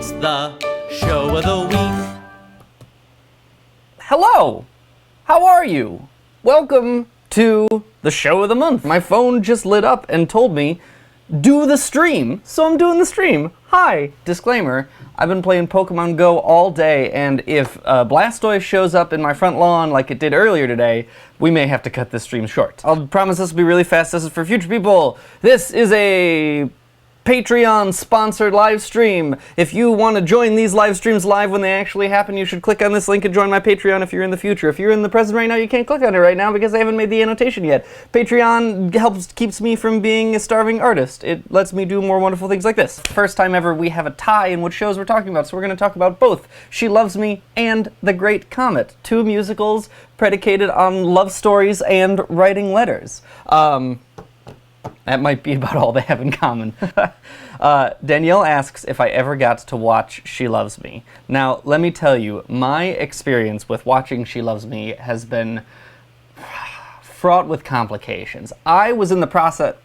It's the show of the week. Hello! How are you? Welcome to the show of the month. My phone just lit up and told me, do the stream, so I'm doing the stream. Hi! Disclaimer, I've been playing Pokemon Go all day, and if Blastoise shows up in my front lawn like it did earlier today, we may have to cut this stream short. I'll promise this will be really fast. This is for future people. This is a Patreon-sponsored live stream. If you want to join these live streams live when they actually happen, you should click on this link and join my Patreon if you're in the future. If you're in the present right now, you can't click on it right now because I haven't made the annotation yet. Patreon keeps me from being a starving artist. It lets me do more wonderful things like this. First time ever we have a tie in what shows we're talking about, so we're going to talk about both She Loves Me and The Great Comet, two musicals predicated on love stories and writing letters. That might be about all they have in common. Danielle asks if I ever got to watch She Loves Me. Now, let me tell you, my experience with watching She Loves Me has been fraught with complications. I was in the process...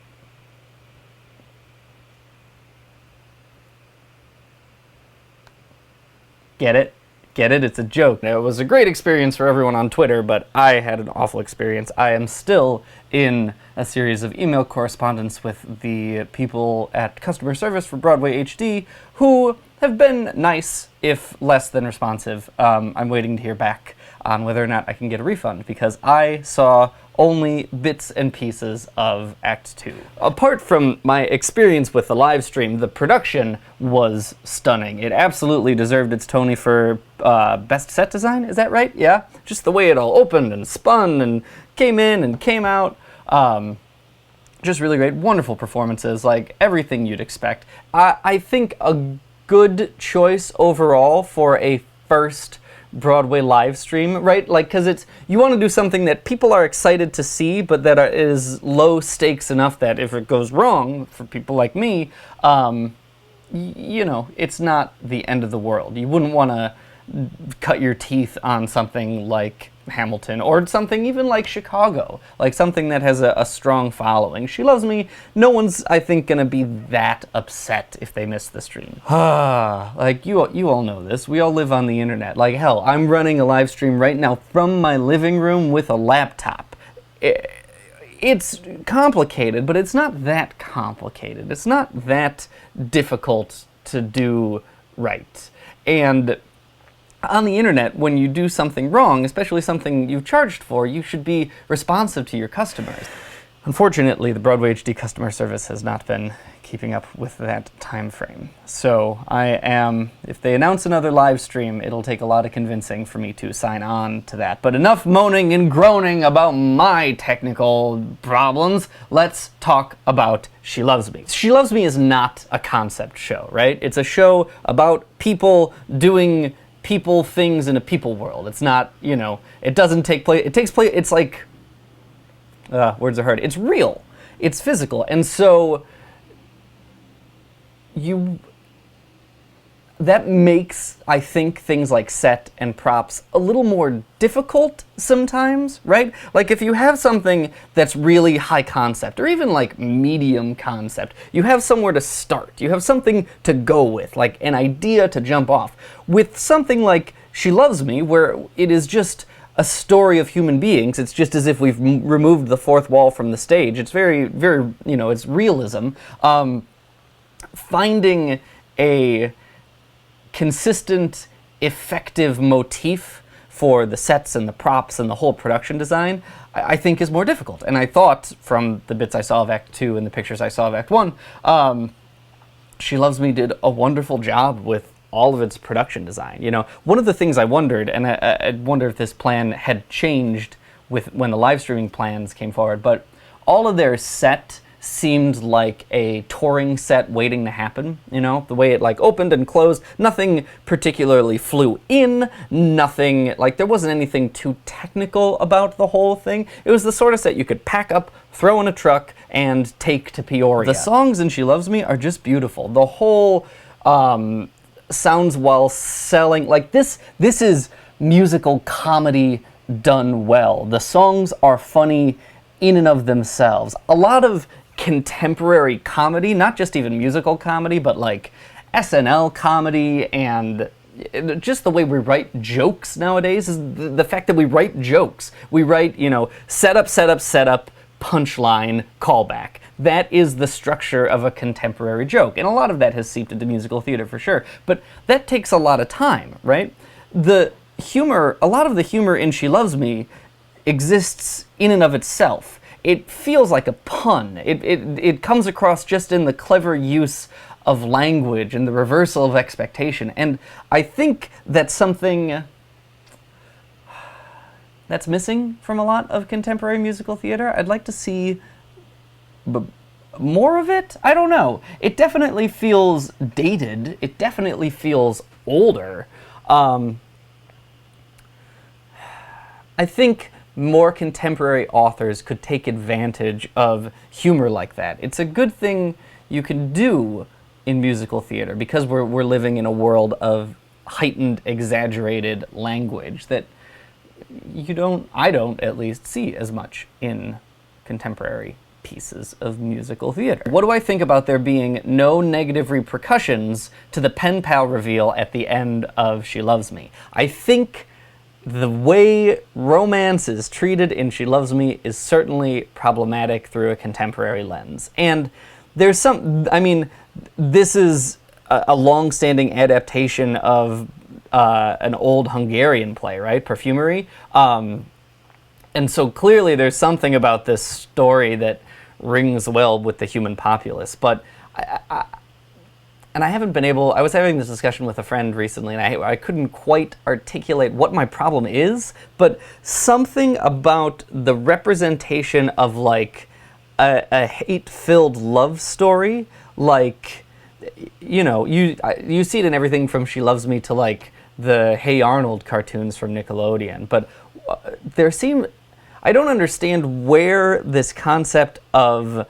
Get it? Get it? It's a joke. Now, it was a great experience for everyone on Twitter, but I had an awful experience. I am still in a series of email correspondence with the people at customer service for Broadway HD who have been nice, if less than responsive. I'm waiting to hear back on whether or not I can get a refund because I saw only bits and pieces of Act 2. Apart from my experience with the live stream, the production was stunning. It absolutely deserved its Tony for Best Set Design, is that right? Yeah? Just the way it all opened and spun and came in and came out. Just really great, wonderful performances, like everything you'd expect. I think a good choice overall for a first Broadway live stream, right? Like, because you want to do something that people are excited to see, but that is low stakes enough that if it goes wrong for people like me, you know, it's not the end of the world. You wouldn't want to cut your teeth on something like Hamilton or something even like Chicago, like something that has a strong following. She Loves Me, no one's, I think, gonna be that upset if they miss the stream. Like, you all know this. We all live on the internet. Like, hell, I'm running a live stream right now from my living room with a laptop. It's complicated, but it's not that complicated. It's not that difficult to do right. And on the internet, when you do something wrong, especially something you've charged for, you should be responsive to your customers. Unfortunately, the Broadway HD customer service has not been keeping up with that time frame. So if they announce another live stream, it'll take a lot of convincing for me to sign on to that. But enough moaning and groaning about my technical problems. Let's talk about She Loves Me. She Loves Me is not a concept show, right? It's a show about people doing people things in a people world. It's not, you know, it doesn't take place, it takes place, it's like, words are hard, it's real, it's physical, and so that makes, I think, things like set and props a little more difficult sometimes, right? Like if you have something that's really high concept, or even like medium concept, you have somewhere to start, you have something to go with, like an idea to jump off. With something like She Loves Me, where it is just a story of human beings, it's just as if we've removed the fourth wall from the stage. It's very, very, you know, it's realism. Finding a consistent, effective motif for the sets and the props and the whole production design, I think is more difficult. And I thought, from the bits I saw of Act 2 and the pictures I saw of Act 1, She Loves Me did a wonderful job with all of its production design. You know, one of the things I wondered, and I wonder if this plan had changed when the live streaming plans came forward, but all of their set seemed like a touring set waiting to happen, you know? The way it like opened and closed, nothing particularly flew in, nothing, like there wasn't anything too technical about the whole thing. It was the sort of set you could pack up, throw in a truck, and take to Peoria. The songs in She Loves Me are just beautiful. The whole sounds while selling, like this is musical comedy done well. The songs are funny in and of themselves. A lot of contemporary comedy, not just even musical comedy, but like SNL comedy and just the way we write jokes nowadays is the fact that we write jokes. We write, setup, setup, setup, punchline, callback. That is the structure of a contemporary joke. And a lot of that has seeped into musical theater for sure. But that takes a lot of time, right? A lot of the humor in She Loves Me exists in and of itself. It feels like a pun. It comes across just in the clever use of language and the reversal of expectation. And I think that's something that's missing from a lot of contemporary musical theater. I'd like to see more of it. I don't know. It definitely feels dated. It definitely feels older. I think more contemporary authors could take advantage of humor like that. It's a good thing you can do in musical theater because we're living in a world of heightened, exaggerated language that I don't at least see as much in contemporary pieces of musical theater. What do I think about there being no negative repercussions to the pen pal reveal at the end of She Loves Me? I think the way romance is treated in She Loves Me is certainly problematic through a contemporary lens. And there's this is a long-standing adaptation of an old Hungarian play, right? Perfumery. And so clearly there's something about this story that rings well with the human populace. But I was having this discussion with a friend recently, and I couldn't quite articulate what my problem is, but something about the representation of like a hate-filled love story, like, you see it in everything from She Loves Me to like the Hey Arnold cartoons from Nickelodeon, but I don't understand where this concept of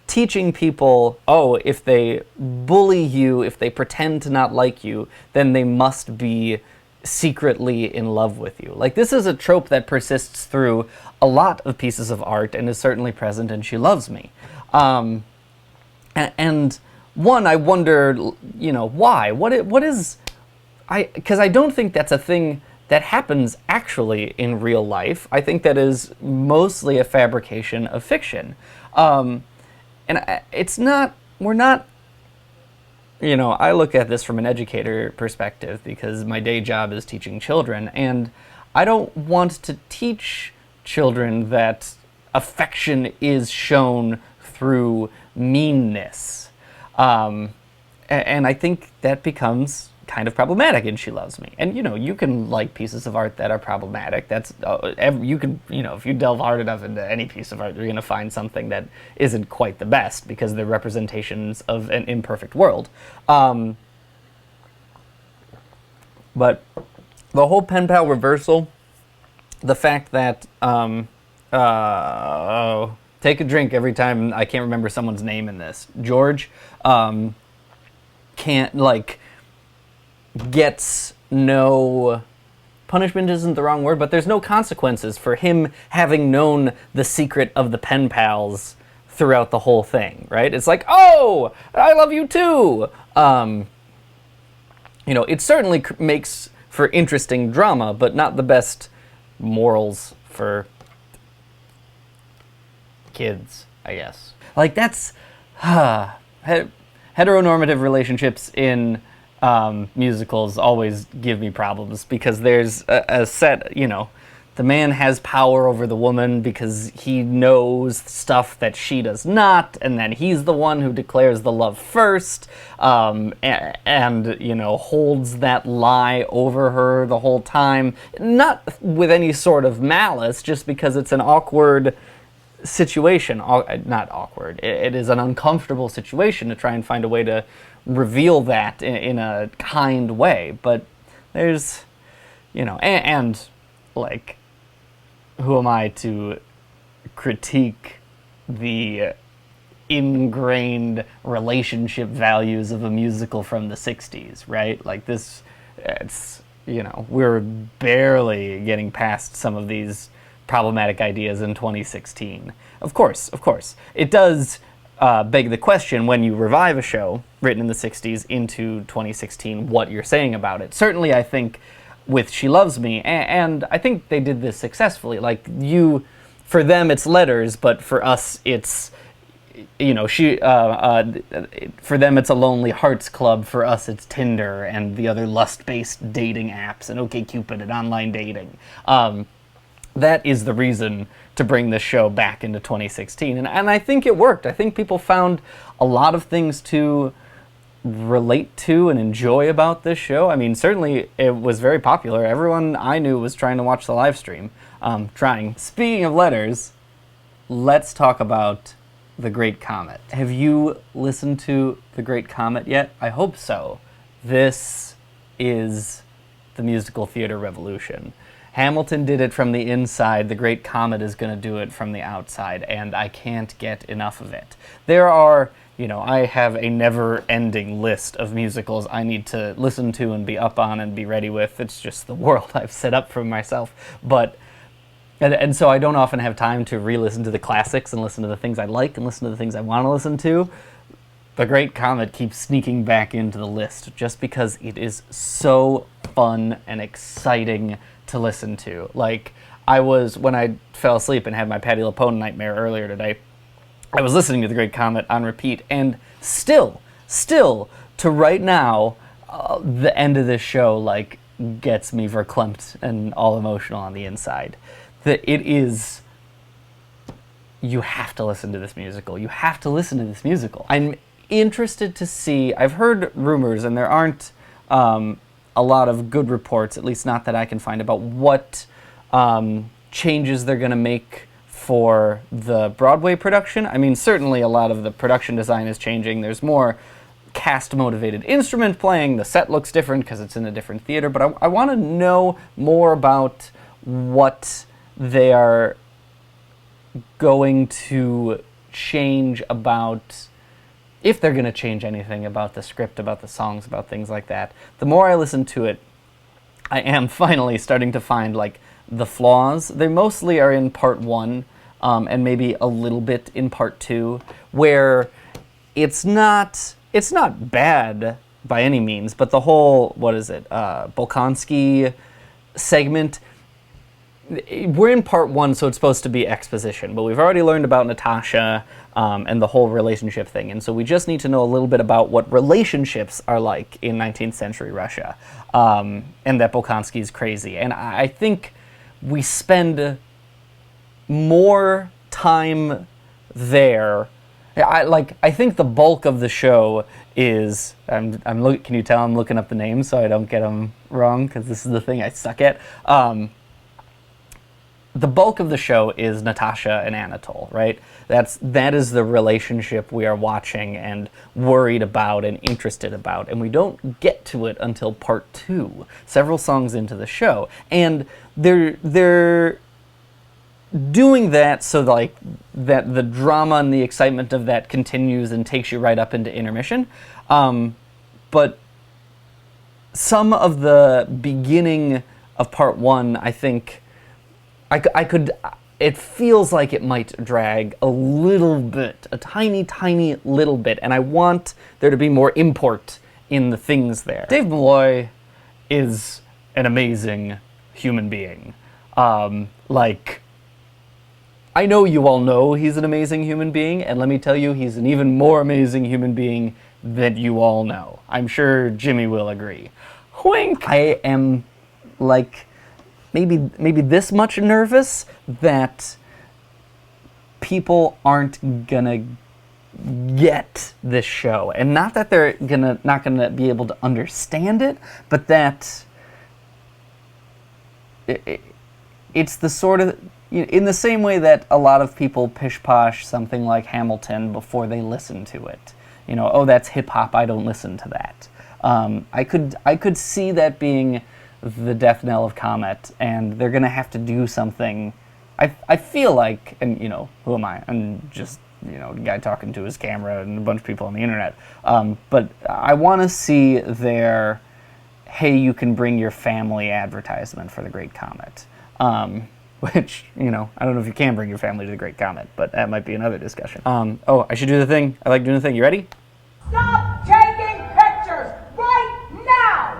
teaching people, if they bully you, if they pretend to not like you, then they must be secretly in love with you. Like, this is a trope that persists through a lot of pieces of art and is certainly present in She Loves Me. And one, I wonder, why? Because I don't think that's a thing that happens actually in real life. I think that is mostly a fabrication of fiction. And I look at this from an educator perspective because my day job is teaching children, and I don't want to teach children that affection is shown through meanness. And I think that becomes kind of problematic in She Loves Me. And, you can like pieces of art that are problematic. That's, if you delve hard enough into any piece of art, you're going to find something that isn't quite the best because they're representations of an imperfect world. But the whole pen pal reversal, the fact that, take a drink every time I can't remember someone's name in this. George, gets no punishment isn't the wrong word, but there's no consequences for him having known the secret of the pen pals throughout the whole thing, right? It's like, oh, I love you too. It certainly makes for interesting drama, but not the best morals for kids, I guess. Like, that's heteronormative relationships in musicals always give me problems because there's a set, the man has power over the woman because he knows stuff that she does not, and then he's the one who declares the love first, and holds that lie over her the whole time, not with any sort of malice, just because it's an awkward situation. Not awkward, it is an uncomfortable situation to try and find a way to reveal that in a kind way. But there's, and like, who am I to critique the ingrained relationship values of a musical from the 60s, right? Like, we're barely getting past some of these problematic ideas in 2016. Of course. It does beg the question when you revive a show written in the 60s into 2016, what you're saying about it. Certainly, I think with She Loves Me, and I think they did this successfully. Like, for them, it's letters, but for us, it's, for them, it's a Lonely Hearts Club. For us, it's Tinder and the other lust-based dating apps and OkCupid and online dating. That is the reason to bring this show back into 2016. And I think it worked. I think people found a lot of things to relate to and enjoy about this show. I mean, certainly it was very popular. Everyone I knew was trying to watch the live stream. Speaking of letters, let's talk about The Great Comet. Have you listened to The Great Comet yet? I hope so. This is the musical theater revolution. Hamilton did it from the inside. The Great Comet is going to do it from the outside, and I can't get enough of it. There are, I have a never-ending list of musicals I need to listen to and be up on and be ready with. It's just the world I've set up for myself. And so I don't often have time to re-listen to the classics and listen to the things I like and listen to the things I want to listen to. The Great Comet keeps sneaking back into the list just because it is so fun and exciting to listen to. Like, when I fell asleep and had my Patti LuPone nightmare earlier today, I was listening to The Great Comet on repeat, and still, to right now, the end of this show, like, gets me verklempt and all emotional on the inside. You have to listen to this musical. You have to listen to this musical. I'm interested to see, I've heard rumors, and there aren't a lot of good reports, at least not that I can find, about what changes they're going to make for the Broadway production. I mean, certainly a lot of the production design is changing. There's more cast-motivated instrument playing. The set looks different because it's in a different theater. But I want to know more about what they are going to change about, if they're going to change anything about the script, about the songs, about things like that. The more I listen to it, I am finally starting to find, like, the flaws. They mostly are in part one, and maybe a little bit in part two, where it's not bad by any means, but the whole, Bolkonski segment, we're in part one, so it's supposed to be exposition, but we've already learned about Natasha and the whole relationship thing, and so we just need to know a little bit about what relationships are like in 19th century Russia, and that Bolkonski's crazy. And I think we spend more time there. I think the bulk of the show is, can you tell I'm looking up the names so I don't get them wrong, because this is the thing I suck at. The bulk of the show is Natasha and Anatole, right? That is the relationship we are watching and worried about and interested about, and we don't get to it until part two, several songs into the show. And they're doing that so that the drama and the excitement of that continues and takes you right up into intermission. But some of the beginning of part one, I think, it feels like it might drag a little bit, a tiny, tiny little bit, and I want there to be more import in the things there. Dave Malloy is an amazing human being. I know you all know he's an amazing human being, and let me tell you, he's an even more amazing human being than you all know. I'm sure Jimmy will agree. Wink! I am, maybe this much nervous that people aren't gonna get this show, and not that they're not gonna be able to understand it, but that it's the sort of, in the same way that a lot of people pish-posh something like Hamilton before they listen to it. Oh, that's hip-hop, I don't listen to that. I could see that being the death knell of Comet, and they're going to have to do something. I feel like, and who am I? I'm just, a guy talking to his camera and a bunch of people on the internet. But I want to see their, hey, you can bring your family advertisement for The Great Comet. which, I don't know if you can bring your family to the Great Comet, but that might be another discussion. Oh, I should do the thing. I like doing the thing. You ready? Stop taking pictures right now!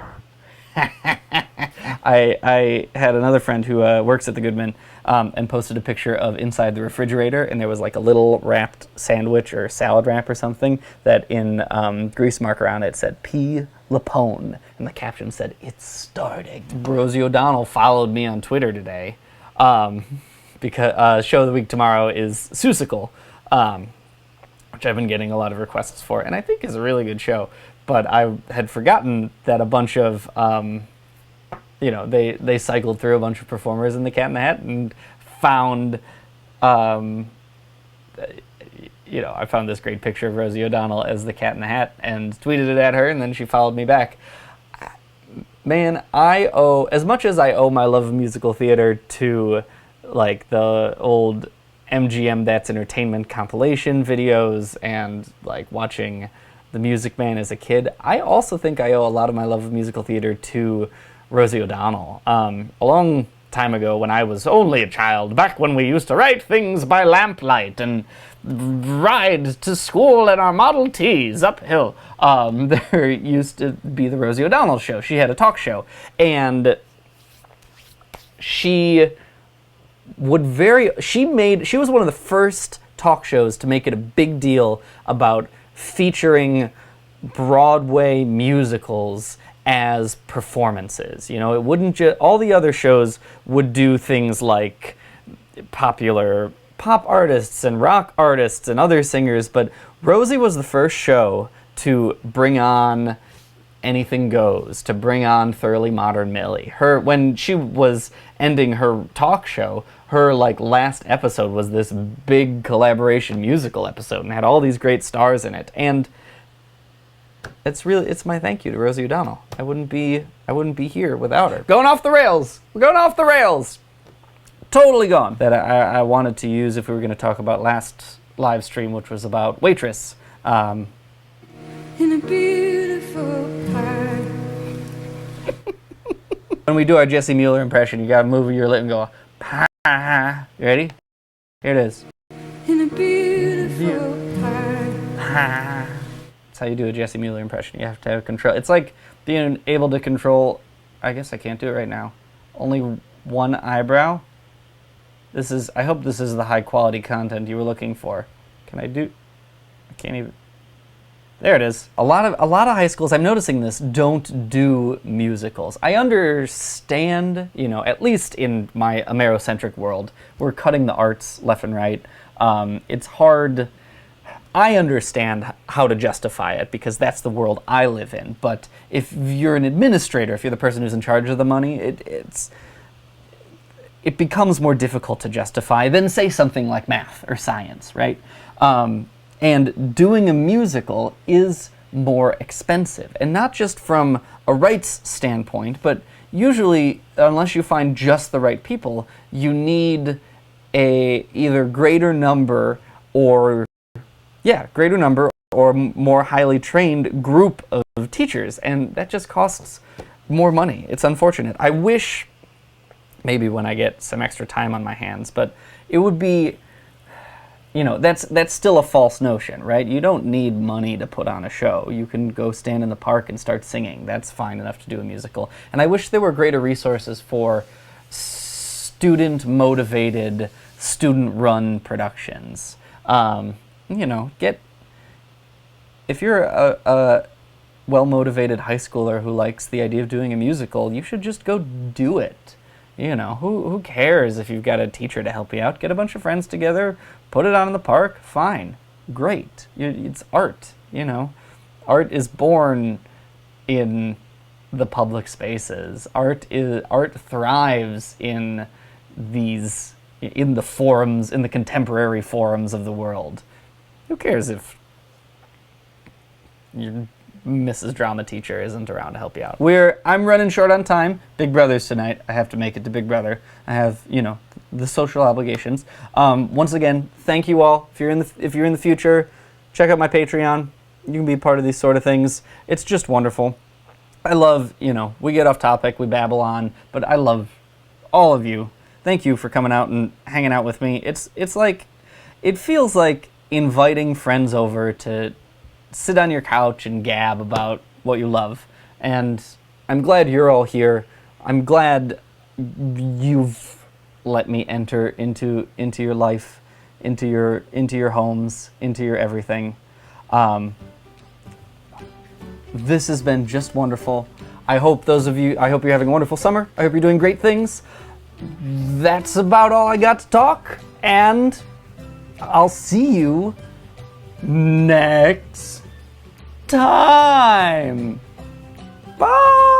I had another friend who works at the Goodman and posted a picture of inside the refrigerator, and there was like a little wrapped sandwich or salad wrap or something that in grease marker on it said P. Lapone, and the caption said, "It's starting." Rosie O'Donnell followed me on Twitter today because show of the week tomorrow is Seussical, which I've been getting a lot of requests for, and I think is a really good show. But I had forgotten that a bunch of they cycled through a bunch of performers in the Cat in the Hat and found, I found this great picture of Rosie O'Donnell as the Cat in the Hat and tweeted it at her, and then she followed me back. Man, as much as I owe my love of musical theater to, like, the old MGM That's Entertainment compilation videos and, like, watching The Music Man as a kid, I also think I owe a lot of my love of musical theater to Rosie O'Donnell. A long time ago when I was only a child, back when we used to write things by lamplight and ride to school in our Model Ts uphill, there used to be the Rosie O'Donnell show. She had a talk show, and she was one of the first talk shows to make it a big deal about featuring Broadway musicals as performances. It wouldn't just, all the other shows would do things like popular pop artists and rock artists and other singers, but Rosie was the first show to bring on Anything Goes, to bring on Thoroughly Modern Millie. When she was ending her talk show, her last episode was this big collaboration musical episode and had all these great stars in it. And it's my thank you to Rosie O'Donnell. I wouldn't be here without her. Going off the rails. We're going off the rails. Totally gone. That I wanted to use if we were going to talk about last live stream, which was about Waitress. In a beautiful park. When we do our Jesse Mueller impression, you gotta move your lip and go, "Ha." You ready? Here it is. In a beautiful park. Ha. That's how you do a Jesse Mueller impression. You have to have control. It's like being able to control, I guess I can't do it right now, only one eyebrow. I hope this is the high quality content you were looking for. I can't even. There it is. A lot of high schools, I'm noticing this, don't do musicals. I understand, at least in my Amerocentric world, we're cutting the arts left and right. It's hard. I understand how to justify it because that's the world I live in. But if you're an administrator, if you're the person who's in charge of the money, it becomes more difficult to justify than, say, something like math or science, right? And doing a musical is more expensive. And not just from a rights standpoint, but usually, unless you find just the right people, you need a either greater number or more highly trained group of teachers. And that just costs more money. It's unfortunate. I wish maybe when I get some extra time on my hands, but it would be, that's still a false notion, right? You don't need money to put on a show. You can go stand in the park and start singing. That's fine enough to do a musical. And I wish there were greater resources for student-motivated, student-run productions. If you're a well-motivated high schooler who likes the idea of doing a musical, you should just go do it. Who cares if you've got a teacher to help you out? Get a bunch of friends together, put it on in the park, fine, great. It's art, Art is born in the public spaces. Art thrives in the forums, in the contemporary forums of the world. Who cares if your Mrs. Drama teacher isn't around to help you out? I'm running short on time. Big Brother's tonight. I have to make it to Big Brother. I have, the social obligations. Once again, thank you all. If you're in the future, check out my Patreon. You can be part of these sort of things. It's just wonderful. I love, we get off topic, we babble on, but I love all of you thank you for coming out and hanging out with me. It's like, it feels like inviting friends over to sit on your couch and gab about what you love. And I'm glad you're all here. I'm glad you've let me enter into your life, into your homes, into your everything. This has been just wonderful. I hope you're having a wonderful summer. I hope you're doing great things. That's about all I got to talk, and I'll see you next time. Bye!